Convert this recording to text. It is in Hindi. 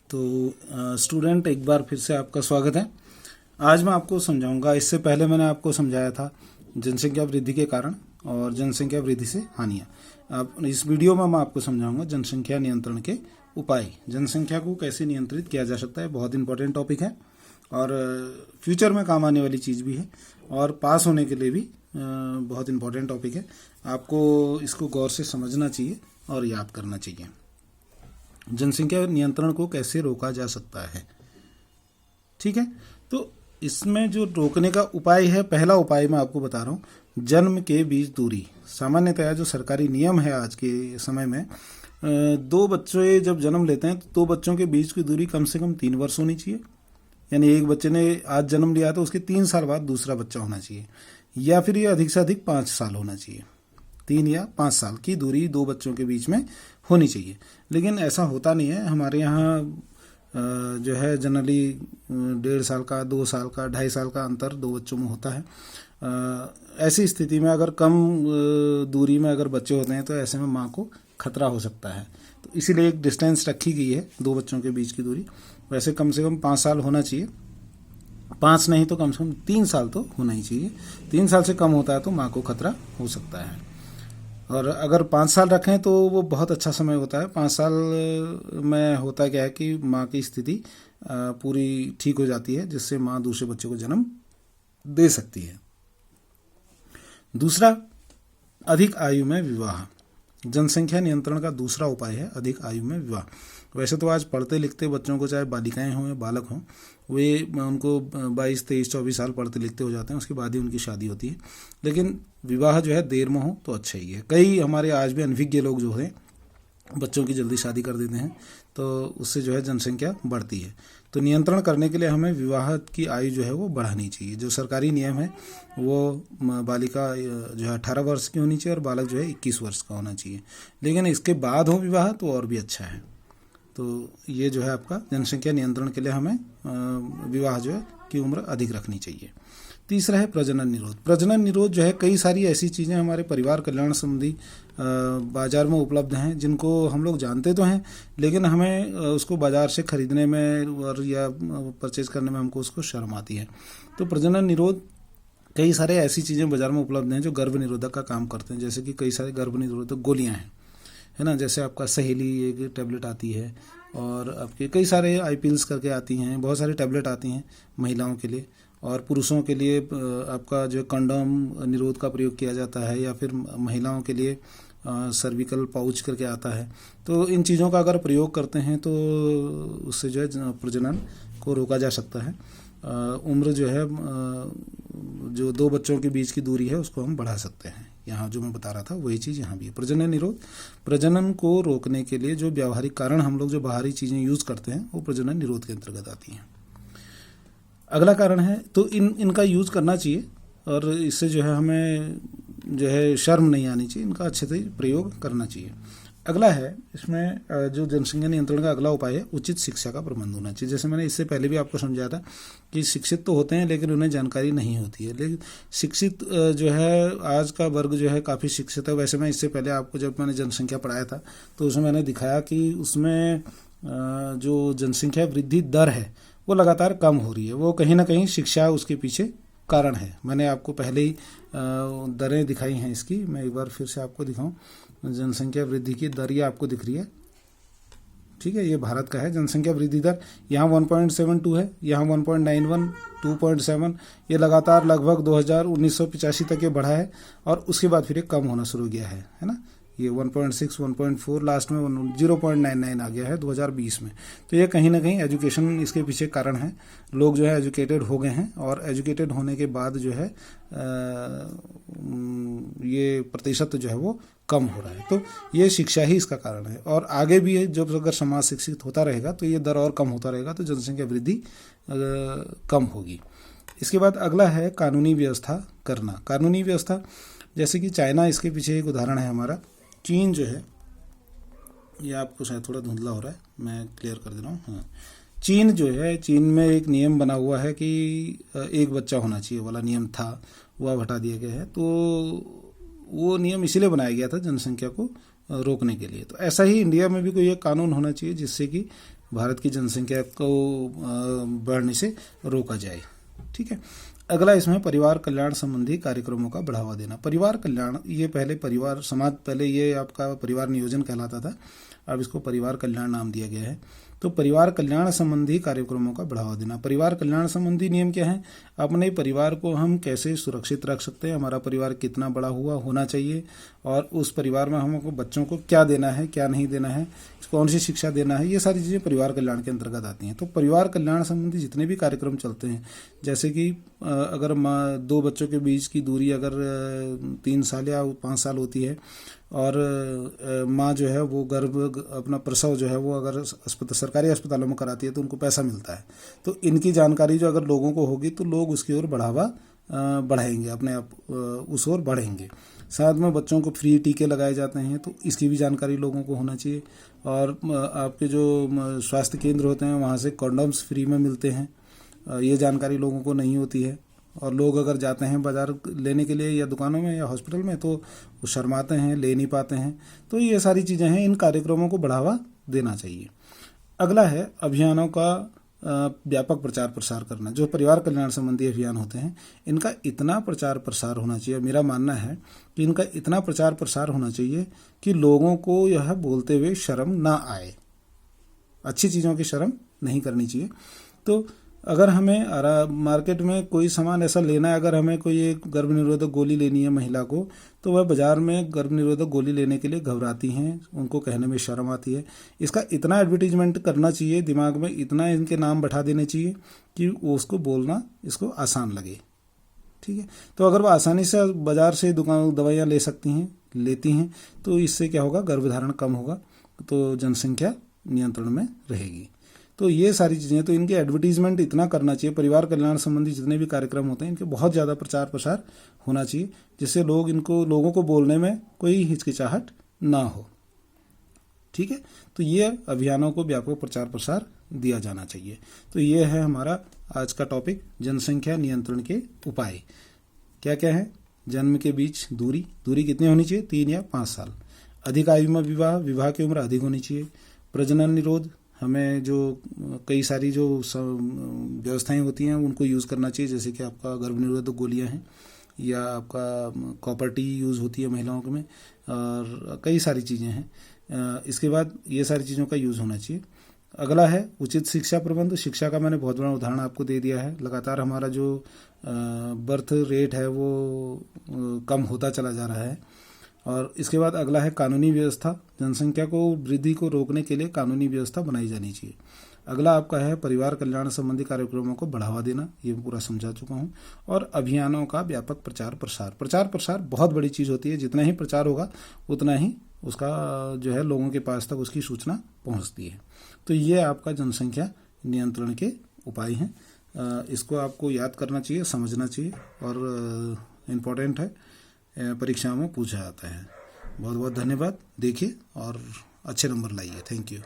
तो स्टूडेंट, एक बार फिर से आपका स्वागत है। आज मैं आपको समझाऊंगा, इससे पहले मैंने आपको समझाया था जनसंख्या वृद्धि के कारण और जनसंख्या वृद्धि से हानियाँ। अब इस वीडियो में मैं आपको समझाऊंगा जनसंख्या नियंत्रण के उपाय। जनसंख्या को कैसे नियंत्रित किया जा सकता है, बहुत इंपॉर्टेंट टॉपिक है और फ्यूचर में काम आने वाली चीज़ भी है और पास होने के लिए भी बहुत इंपॉर्टेंट टॉपिक है। आपको इसको गौर से समझना चाहिए और याद करना चाहिए। जनसंख्या नियंत्रण को कैसे रोका जा सकता है, ठीक है। तो इसमें जो रोकने का उपाय है, पहला उपाय मैं आपको बता रहा हूँ, जन्म के बीच दूरी। सामान्यतः जो सरकारी नियम है आज के समय में, दो बच्चे जब जन्म लेते हैं तो दो बच्चों के बीच की दूरी कम से कम 3 वर्ष होनी चाहिए। यानी एक बच्चे ने आज जन्म लिया तो उसके 3 साल बाद दूसरा बच्चा होना चाहिए, या फिर ये अधिक से अधिक 5 साल होना चाहिए। 3 या 5 साल की दूरी दो बच्चों के बीच में होनी चाहिए। लेकिन ऐसा होता नहीं है। हमारे यहाँ जो है जनरली 1.5 साल का, 2 साल का, 2.5 साल का अंतर दो बच्चों में होता है। ऐसी स्थिति में अगर कम दूरी में अगर बच्चे होते हैं तो ऐसे में माँ को खतरा हो सकता है। तो इसीलिए एक डिस्टेंस रखी गई है दो बच्चों के बीच की दूरी। वैसे कम से कम 5 साल होना चाहिए, 5 नहीं तो कम से कम 3 साल तो होना ही चाहिए। 3 साल से कम होता है तो माँ को खतरा हो सकता है। और अगर 5 साल रखें तो वो बहुत अच्छा समय होता है। 5 साल में होता क्या है कि माँ की स्थिति पूरी ठीक हो जाती है, जिससे माँ दूसरे बच्चे को जन्म दे सकती है। दूसरा, अधिक आयु में विवाह। जनसंख्या नियंत्रण का दूसरा उपाय है अधिक आयु में विवाह। वैसे तो आज पढ़ते लिखते बच्चों को, चाहे बालिकाएं हों या बालक हों, वे उनको 22, 23, 24 साल पढ़ते लिखते हो जाते हैं, उसके बाद ही उनकी शादी होती है। लेकिन विवाह जो है देर में हो तो अच्छा ही है। कई हमारे आज भी अनभिज्ञ लोग जो हैं बच्चों की जल्दी शादी कर देते हैं, तो उससे जो है जनसंख्या बढ़ती है। तो नियंत्रण करने के लिए हमें विवाह की आयु जो है वो बढ़ानी चाहिए। जो सरकारी नियम है वो बालिका जो है 18 वर्ष की होनी चाहिए और बालक जो है 21 वर्ष का होना चाहिए। लेकिन इसके बाद हो विवाह तो और भी अच्छा है। तो ये जो है आपका जनसंख्या नियंत्रण के लिए हमें विवाह जो है की उम्र अधिक रखनी चाहिए। तीसरा है प्रजनन निरोध। प्रजनन निरोध जो है, कई सारी ऐसी चीज़ें हमारे परिवार कल्याण संबंधी बाजार में उपलब्ध हैं जिनको हम लोग जानते तो हैं, लेकिन हमें उसको बाजार से खरीदने में और या परचेज करने में हमको उसको शर्म आती है। तो प्रजनन निरोध, कई सारे ऐसी चीज़ें बाजार में उपलब्ध हैं जो गर्भ निरोधक का काम करते हैं। जैसे कि कई सारे गर्भ निरोधक गोलियाँ हैं, है ना। जैसे आपका सहेली एक टैबलेट आती है और आपके कई सारे आई पिल्स करके आती हैं, बहुत सारी टैबलेट आती हैं महिलाओं के लिए। और पुरुषों के लिए आपका जो कंडोम निरोध का प्रयोग किया जाता है, या फिर महिलाओं के लिए सर्विकल पाउच करके आता है। तो इन चीज़ों का अगर प्रयोग करते हैं तो उससे जो है प्रजनन को रोका जा सकता है। उम्र जो है, जो दो बच्चों के बीच की दूरी है उसको हम बढ़ा सकते हैं। यहाँ जो मैं बता रहा था वही चीज़ यहाँ भी है। प्रजनन निरोध, प्रजनन को रोकने के लिए जो व्यावहारिक कारण हम लोग जो बाहरी चीज़ें यूज़ करते हैं वो प्रजनन निरोध के अंतर्गत आती हैं। अगला कारण है, तो इनका यूज़ करना चाहिए और इससे जो है हमें जो है शर्म नहीं आनी चाहिए, इनका अच्छे से प्रयोग करना चाहिए। अगला है इसमें जो जनसंख्या नियंत्रण का अगला उपाय है, उचित शिक्षा का प्रबंध होना चाहिए। जैसे मैंने इससे पहले भी आपको समझाया था कि शिक्षित तो होते हैं लेकिन उन्हें जानकारी नहीं होती है। लेकिन शिक्षित जो है, आज का वर्ग जो है काफ़ी शिक्षित है। वैसे मैं इससे पहले आपको जब मैंने जनसंख्या पढ़ाया था तो उसमें मैंने दिखाया कि उसमें जो जनसंख्या वृद्धि दर है वो लगातार कम हो रही है। वो कहीं ना कहीं शिक्षा उसके पीछे कारण है। मैंने आपको पहले ही दरें दिखाई हैं इसकी, मैं एक बार फिर से आपको दिखाऊं। जनसंख्या वृद्धि की दर ये आपको दिख रही है, ठीक है। ये भारत का है जनसंख्या वृद्धि दर। यहाँ 1.72 है, यहाँ 1.91, 2.7। ये लगातार लगभग 1985 तक ये बढ़ा है और उसके बाद फिर ये कम होना शुरू हो गया है ना। ये 1.6, 1.4, लास्ट में 0.99 आ गया है 2020 में। तो ये कहीं ना कहीं एजुकेशन इसके पीछे कारण है। लोग जो है एजुकेटेड हो गए हैं और एजुकेटेड होने के बाद जो है ये प्रतिशत जो है वो कम हो रहा है। तो ये शिक्षा ही इसका कारण है और आगे भी जब अगर समाज शिक्षित होता रहेगा तो ये दर और कम होता रहेगा, तो जनसंख्या वृद्धि कम होगी। इसके बाद अगला है कानूनी व्यवस्था करना। कानूनी व्यवस्था, जैसे कि चाइना इसके पीछे एक उदाहरण है हमारा। चीन जो है, ये आपको शायद थोड़ा धुंधला हो रहा है, मैं क्लियर कर दे रहा हूँ। हाँ, चीन जो है, चीन में एक नियम बना हुआ है कि एक बच्चा होना चाहिए वाला नियम था, वो अब हटा दिया गया है। तो वो नियम इसीलिए बनाया गया था जनसंख्या को रोकने के लिए। तो ऐसा ही इंडिया में भी कोई एक कानून होना चाहिए जिससे कि भारत की जनसंख्या को बढ़ने से रोका जाए। ठीक है। अगला इसमें परिवार कल्याण संबंधी कार्यक्रमों का बढ़ावा देना। परिवार कल्याण, ये पहले परिवार समाज, पहले ये आपका परिवार नियोजन कहलाता था, अब इसको परिवार कल्याण नाम दिया गया है। तो परिवार कल्याण संबंधी कार्यक्रमों का बढ़ावा देना। परिवार कल्याण संबंधी नियम क्या है? अपने परिवार को हम कैसे सुरक्षित रख सकते हैं, हमारा परिवार कितना बड़ा होना चाहिए, और उस परिवार में हमको बच्चों को क्या देना है, क्या नहीं देना है, कौन सी शिक्षा देना है, ये सारी चीज़ें परिवार कल्याण के अंतर्गत आती हैं। तो परिवार कल्याण संबंधी जितने भी कार्यक्रम चलते हैं, जैसे कि अगर दो बच्चों के बीच की दूरी अगर 3 साल या 5 साल होती है, और माँ जो है वो अपना प्रसव जो है वो अगर सरकारी अस्पतालों में कराती है तो उनको पैसा मिलता है। तो इनकी जानकारी जो अगर लोगों को होगी तो लोग उसकी ओर बढ़ावा बढ़ाएंगे, अपने आप उस ओर बढ़ेंगे। साथ में बच्चों को फ्री टीके लगाए जाते हैं, तो इसकी भी जानकारी लोगों को होना चाहिए। और आपके जो स्वास्थ्य केंद्र होते हैं वहाँ से कॉन्डम्स फ्री में मिलते हैं, ये जानकारी लोगों को नहीं होती है। और लोग अगर जाते हैं बाजार लेने के लिए या दुकानों में या हॉस्पिटल में तो वो शर्माते हैं, ले नहीं पाते हैं। तो ये सारी चीज़ें हैं, इन कार्यक्रमों को बढ़ावा देना चाहिए। अगला है अभियानों का व्यापक प्रचार प्रसार करना। जो परिवार कल्याण संबंधी अभियान होते हैं, इनका इतना प्रचार प्रसार होना चाहिए, मेरा मानना है कि इनका इतना प्रचार प्रसार होना चाहिए कि लोगों को यह बोलते हुए शर्म ना आए। अच्छी चीज़ों की शर्म नहीं करनी चाहिए। तो अगर हमें मार्केट में कोई सामान ऐसा लेना है, अगर हमें कोई एक गर्भ निरोधक गोली लेनी है महिला को, तो वह बाजार में गर्भ निरोधक गोली लेने के लिए घबराती हैं, उनको कहने में शर्म आती है। इसका इतना एडवर्टीजमेंट करना चाहिए, दिमाग में इतना इनके नाम बैठा देने चाहिए कि उसको बोलना इसको आसान लगे। ठीक है। तो अगर वह आसानी से बाजार से दवाइयाँ ले सकती हैं, लेती हैं, तो इससे क्या होगा, गर्भधारण कम होगा, तो जनसंख्या नियंत्रण में रहेगी। तो ये सारी चीज़ें, तो इनके एडवर्टीजमेंट इतना करना चाहिए। परिवार कल्याण संबंधी जितने भी कार्यक्रम होते हैं इनके बहुत ज़्यादा प्रचार प्रसार होना चाहिए, जिससे लोगों को बोलने में कोई हिचकिचाहट ना हो। ठीक है। तो ये अभियानों को व्यापक प्रचार प्रसार दिया जाना चाहिए। तो ये है हमारा आज का टॉपिक, जनसंख्या नियंत्रण के उपाय। क्या क्या है? जन्म के बीच दूरी कितनी होनी चाहिए? 3 या 5 साल। अधिक आयु में विवाह की उम्र अधिक होनी चाहिए। प्रजनन निरोध, हमें जो कई सारी जो व्यवस्थाएं होती हैं उनको यूज़ करना चाहिए, जैसे कि आपका गर्भ निरोधक गोलियां हैं, या आपका कॉपर टी यूज़ होती है महिलाओं में, और कई सारी चीज़ें हैं। इसके बाद ये सारी चीज़ों का यूज़ होना चाहिए। अगला है उचित शिक्षा प्रबंध। शिक्षा का मैंने बहुत बड़ा उदाहरण आपको दे दिया है। लगातार हमारा जो बर्थ रेट है वो कम होता चला जा रहा है। और इसके बाद अगला है कानूनी व्यवस्था। जनसंख्या को वृद्धि को रोकने के लिए कानूनी व्यवस्था बनाई जानी चाहिए। अगला आपका है परिवार कल्याण संबंधी कार्यक्रमों को बढ़ावा देना, ये पूरा समझा चुका हूँ। और अभियानों का व्यापक प्रचार प्रसार बहुत बड़ी चीज़ होती है। जितना ही प्रचार होगा उतना ही उसका जो है लोगों के पास तक उसकी सूचना पहुँचती है। तो ये आपका जनसंख्या नियंत्रण के उपाय हैं। इसको आपको याद करना चाहिए, समझना चाहिए, और इम्पोर्टेंट है, परीक्षाओं में पूछा जाता है। बहुत बहुत धन्यवाद। देखिए और अच्छे नंबर लाइए। Thank you.